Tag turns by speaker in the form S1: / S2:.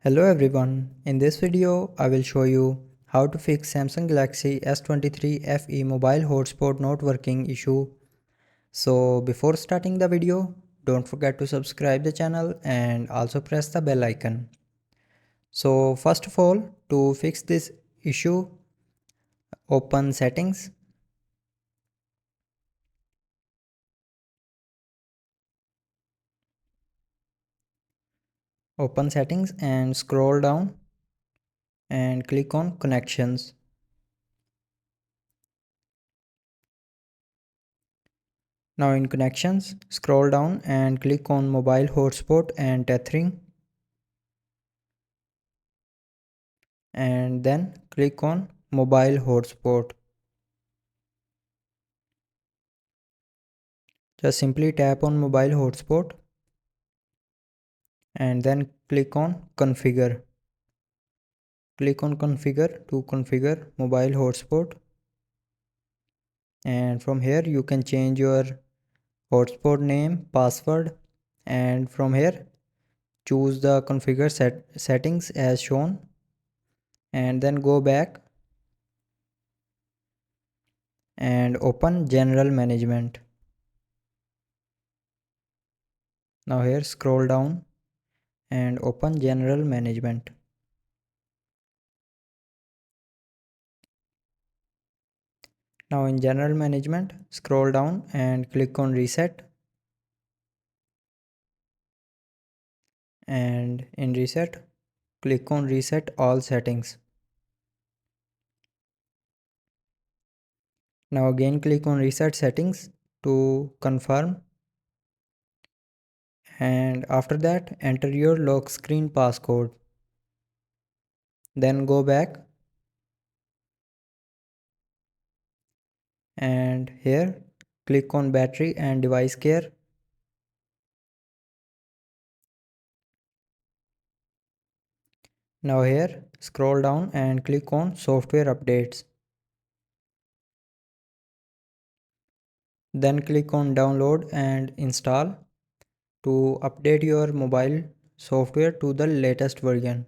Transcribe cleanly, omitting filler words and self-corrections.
S1: Hello everyone, in this video I will show you how to fix Samsung Galaxy S23 FE mobile hotspot not working issue. So before starting the video, don't forget to subscribe the channel and also press the bell icon. So first of all, to fix this issue, open settings, and scroll down and click on connections. Now in connections, scroll down and click on mobile hotspot and tethering, and then click on mobile hotspot. Just simply tap on mobile hotspot and then click on configure. Click on configure to configure mobile hotspot, and from here you can change your hotspot name, password, and from here choose the configure settings as shown, and then go back and open general management. Now here scroll down and open general management. Now in general management, scroll down and click on reset, and in reset click on reset all settings. Now again click on reset settings to confirm, and after that enter your lock screen passcode. Then go back and here click on battery and device care. Now here scroll down and click on software updates. Then click on download and install to update your mobile software to the latest version.